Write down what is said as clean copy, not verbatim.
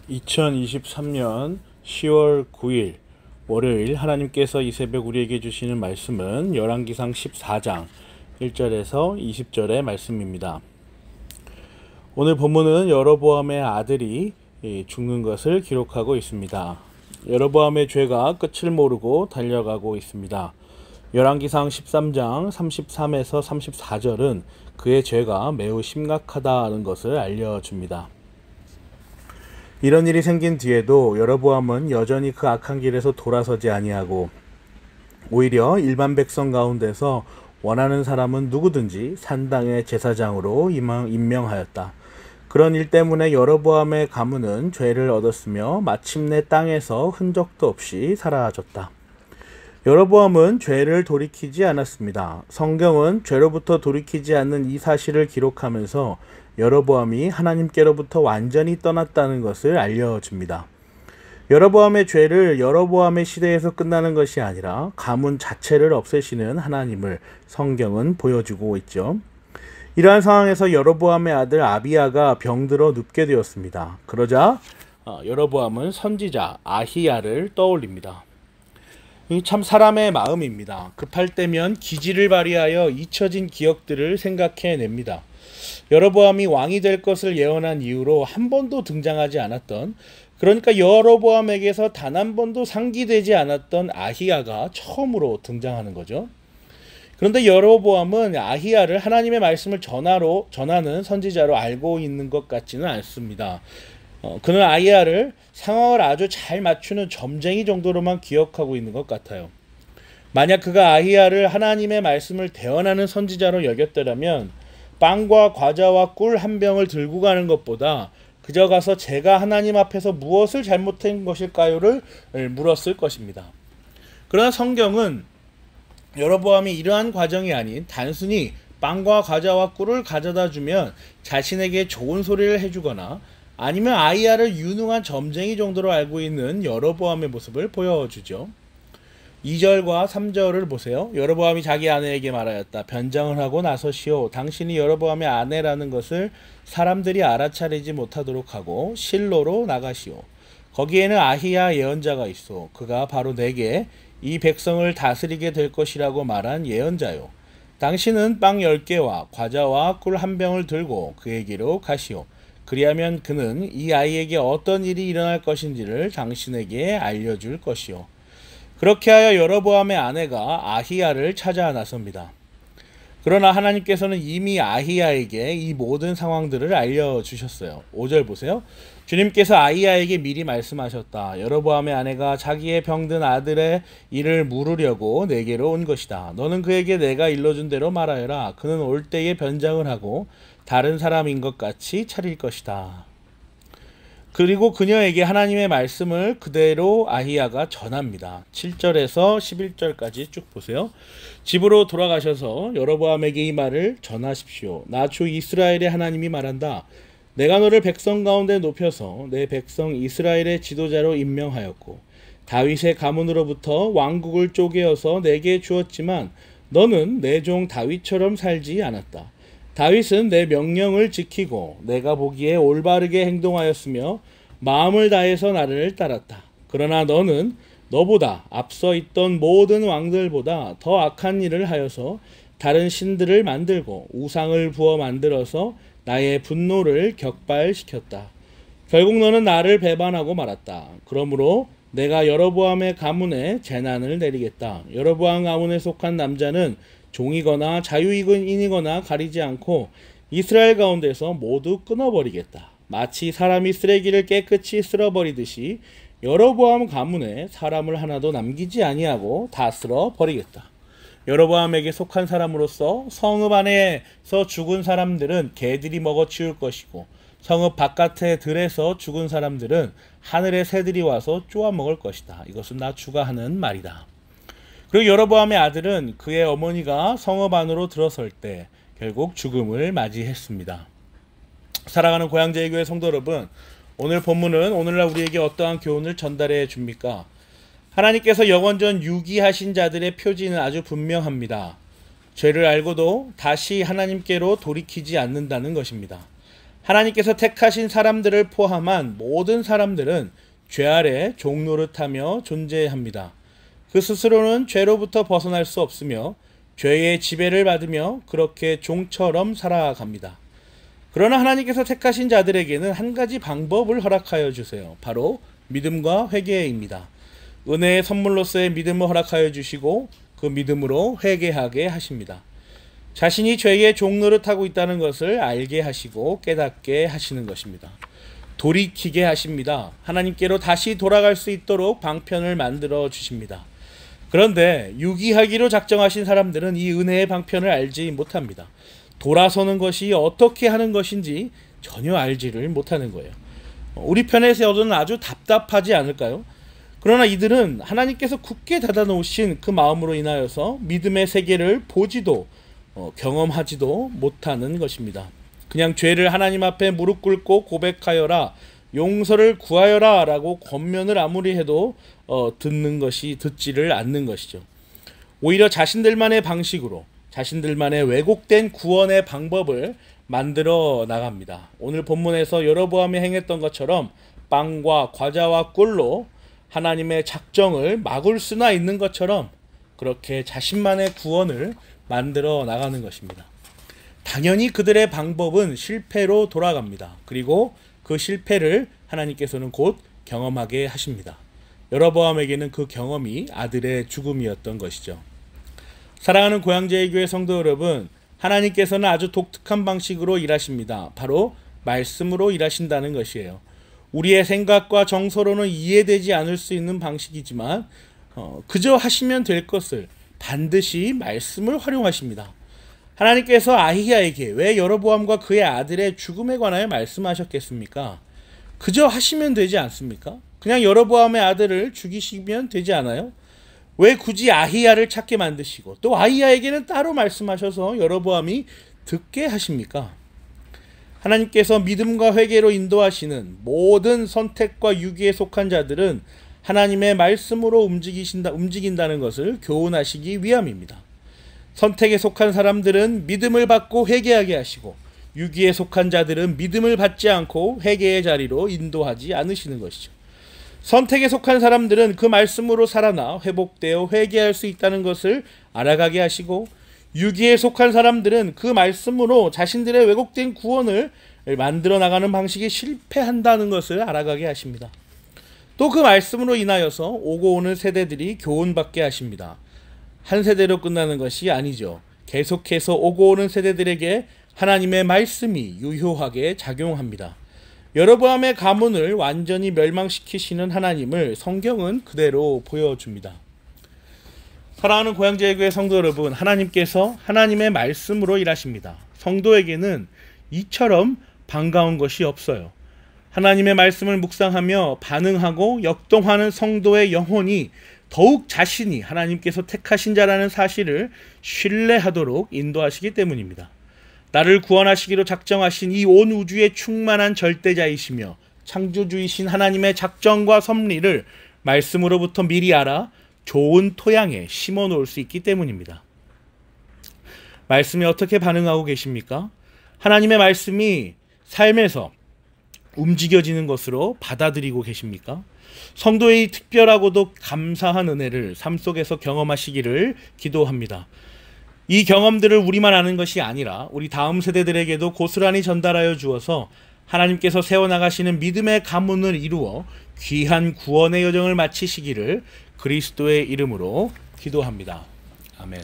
2023년 10월 9일 월요일 하나님께서 이 새벽 우리에게 주시는 말씀은 열왕기상 14장 1절에서 20절의 말씀입니다. 오늘 본문은 여로보암의 아들이 죽는 것을 기록하고 있습니다. 여로보암의 죄가 끝을 모르고 달려가고 있습니다. 열왕기상 13장 33에서 34절은 그의 죄가 매우 심각하다는 것을 알려줍니다. 이런 일이 생긴 뒤에도 여로보암은 여전히 그 악한 길에서 돌아서지 아니하고 오히려 일반 백성 가운데서 원하는 사람은 누구든지 산당의 제사장으로 임명하였다. 그런 일 때문에 여로보암의 가문은 죄를 얻었으며 마침내 땅에서 흔적도 없이 사라졌다. 여로보암은 죄를 돌이키지 않았습니다. 성경은 죄로부터 돌이키지 않는 이 사실을 기록하면서 여로보암이 하나님께로부터 완전히 떠났다는 것을 알려줍니다. 여로보암의 죄를 여로보암의 시대에서 끝나는 것이 아니라 가문 자체를 없애시는 하나님을 성경은 보여주고 있죠. 이러한 상황에서 여로보암의 아들 아비야가 병들어 눕게 되었습니다. 그러자 여로보암은 선지자 아히야를 떠올립니다. 참 사람의 마음입니다. 급할 때면 기지를 발휘하여 잊혀진 기억들을 생각해냅니다. 여로보암이 왕이 될 것을 예언한 이후로 한 번도 등장하지 않았던, 그러니까 여로보암에게서 단 한 번도 상기되지 않았던 아히야가 처음으로 등장하는 거죠. 그런데 여로보암은 아히야를 하나님의 말씀을 전하는 선지자로 알고 있는 것 같지는 않습니다. 그는 아히야를 상황을 아주 잘 맞추는 점쟁이 정도로만 기억하고 있는 것 같아요. 만약 그가 아히야를 하나님의 말씀을 대언하는 선지자로 여겼더라면 빵과 과자와 꿀 한 병을 들고 가는 것보다 그저 가서 제가 하나님 앞에서 무엇을 잘못한 것일까요를 물었을 것입니다. 그러나 성경은 여로보암이 이러한 과정이 아닌 단순히 빵과 과자와 꿀을 가져다 주면 자신에게 좋은 소리를 해주거나 아니면 아히야를 유능한 점쟁이 정도로 알고 있는 여로보암의 모습을 보여주죠. 2절과 3절을 보세요. 여로보암이 자기 아내에게 말하였다. 변장을 하고 나서시오. 당신이 여로보암의 아내라는 것을 사람들이 알아차리지 못하도록 하고 실로로 나가시오. 거기에는 아히야 예언자가 있어. 그가 바로 내게 이 백성을 다스리게 될 것이라고 말한 예언자요. 당신은 빵 10개와 과자와 꿀 한 병을 들고 그에게로 가시오. 그리하면 그는 이 아이에게 어떤 일이 일어날 것인지를 당신에게 알려줄 것이오. 그렇게 하여 여로보암의 아내가 아히야를 찾아 나섭니다. 그러나 하나님께서는 이미 아히야에게 이 모든 상황들을 알려주셨어요. 5절 보세요. 주님께서 아히야에게 미리 말씀하셨다. 여로보암의 아내가 자기의 병든 아들의 일을 물으려고 내게로 온 것이다. 너는 그에게 내가 일러준 대로 말하여라. 그는 올 때에 변장을 하고 다른 사람인 것 같이 차릴 것이다. 그리고 그녀에게 하나님의 말씀을 그대로 아히야가 전합니다. 7절에서 11절까지 쭉 보세요. 집으로 돌아가셔서 여로보암에게 이 말을 전하십시오. 나 주 이스라엘의 하나님이 말한다. 내가 너를 백성 가운데 높여서 내 백성 이스라엘의 지도자로 임명하였고 다윗의 가문으로부터 왕국을 쪼개어서 내게 주었지만 너는 내 종 다윗처럼 살지 않았다. 다윗은 내 명령을 지키고 내가 보기에 올바르게 행동하였으며 마음을 다해서 나를 따랐다. 그러나 너는 너보다 앞서 있던 모든 왕들보다 더 악한 일을 하여서 다른 신들을 만들고 우상을 부어 만들어서 나의 분노를 격발시켰다. 결국 너는 나를 배반하고 말았다. 그러므로 내가 여로보암의 가문에 재난을 내리겠다. 여로보암 가문에 속한 남자는 종이거나 자유인이거나 가리지 않고 이스라엘 가운데서 모두 끊어버리겠다. 마치 사람이 쓰레기를 깨끗이 쓸어버리듯이 여로보암 가문에 사람을 하나도 남기지 아니하고 다 쓸어버리겠다. 여로보암에게 속한 사람으로서 성읍 안에서 죽은 사람들은 개들이 먹어치울 것이고 성읍 바깥의 들에서 죽은 사람들은 하늘의 새들이 와서 쪼아먹을 것이다. 이것은 나 주가 하는 말이다. 그리고 여로보암의 아들은 그의 어머니가 성읍 안으로 들어설 때 결국 죽음을 맞이했습니다. 사랑하는 고향제일교회 성도 여러분, 오늘 본문은 오늘날 우리에게 어떠한 교훈을 전달해 줍니까? 하나님께서 영원전 유기하신 자들의 표지는 아주 분명합니다. 죄를 알고도 다시 하나님께로 돌이키지 않는다는 것입니다. 하나님께서 택하신 사람들을 포함한 모든 사람들은 죄 아래 종노릇하며 존재합니다. 그 스스로는 죄로부터 벗어날 수 없으며 죄의 지배를 받으며 그렇게 종처럼 살아갑니다. 그러나 하나님께서 택하신 자들에게는 한 가지 방법을 허락하여 주세요. 바로 믿음과 회개입니다. 은혜의 선물로서의 믿음을 허락하여 주시고 그 믿음으로 회개하게 하십니다. 자신이 죄의 종노릇하고 있다는 것을 알게 하시고 깨닫게 하시는 것입니다. 돌이키게 하십니다. 하나님께로 다시 돌아갈 수 있도록 방편을 만들어 주십니다. 그런데 유기하기로 작정하신 사람들은 이 은혜의 방편을 알지 못합니다. 돌아서는 것이 어떻게 하는 것인지 전혀 알지를 못하는 거예요. 우리 편에서는 아주 답답하지 않을까요? 그러나 이들은 하나님께서 굳게 닫아놓으신 그 마음으로 인하여서 믿음의 세계를 보지도 경험하지도 못하는 것입니다. 그냥 죄를 하나님 앞에 무릎 꿇고 고백하여라, 용서를 구하여라 라고 권면을 아무리 해도 듣지를 않는 것이죠. 오히려 자신들만의 방식으로 자신들만의 왜곡된 구원의 방법을 만들어 나갑니다. 오늘 본문에서 여로보암이 행했던 것처럼 빵과 과자와 꿀로 하나님의 작정을 막을 수나 있는 것처럼 그렇게 자신만의 구원을 만들어 나가는 것입니다. 당연히 그들의 방법은 실패로 돌아갑니다. 그리고 그 실패를 하나님께서는 곧 경험하게 하십니다. 여로보암에게는 그 경험이 아들의 죽음이었던 것이죠. 사랑하는 고향제일교회 성도 여러분, 하나님께서는 아주 독특한 방식으로 일하십니다. 바로 말씀으로 일하신다는 것이에요. 우리의 생각과 정서로는 이해되지 않을 수 있는 방식이지만 그저 하시면 될 것을 반드시 말씀을 활용하십니다. 하나님께서 아히야에게 왜 여로보암과 그의 아들의 죽음에 관하여 말씀하셨겠습니까? 그저 하시면 되지 않습니까? 그냥 여로보암의 아들을 죽이시면 되지 않아요? 왜 굳이 아히야를 찾게 만드시고 또 아히야에게는 따로 말씀하셔서 여로보암이 듣게 하십니까? 하나님께서 믿음과 회개로 인도하시는 모든 선택과 유기에 속한 자들은 하나님의 말씀으로 움직인다는 것을 교훈하시기 위함입니다. 선택에 속한 사람들은 믿음을 받고 회개하게 하시고 유기에 속한 자들은 믿음을 받지 않고 회개의 자리로 인도하지 않으시는 것이죠. 선택에 속한 사람들은 그 말씀으로 살아나 회복되어 회개할 수 있다는 것을 알아가게 하시고 유기에 속한 사람들은 그 말씀으로 자신들의 왜곡된 구원을 만들어 나가는 방식이 실패한다는 것을 알아가게 하십니다. 또 그 말씀으로 인하여서 오고 오는 세대들이 교훈받게 하십니다. 한 세대로 끝나는 것이 아니죠. 계속해서 오고 오는 세대들에게 하나님의 말씀이 유효하게 작용합니다. 여로보암의 가문을 완전히 멸망시키시는 하나님을 성경은 그대로 보여줍니다. 사랑하는 고향제일교회 성도 여러분, 하나님께서 하나님의 말씀으로 일하십니다. 성도에게는 이처럼 반가운 것이 없어요. 하나님의 말씀을 묵상하며 반응하고 역동하는 성도의 영혼이 더욱 자신이 하나님께서 택하신 자라는 사실을 신뢰하도록 인도하시기 때문입니다. 나를 구원하시기로 작정하신 이 온 우주의 충만한 절대자이시며 창조주이신 하나님의 작정과 섭리를 말씀으로부터 미리 알아 좋은 토양에 심어 놓을 수 있기 때문입니다. 말씀에 어떻게 반응하고 계십니까? 하나님의 말씀이 삶에서 움직여지는 것으로 받아들이고 계십니까? 성도의 특별하고도 감사한 은혜를 삶 속에서 경험하시기를 기도합니다. 이 경험들을 우리만 아는 것이 아니라 우리 다음 세대들에게도 고스란히 전달하여 주어서 하나님께서 세워나가시는 믿음의 가문을 이루어 귀한 구원의 여정을 마치시기를 그리스도의 이름으로 기도합니다. 아멘.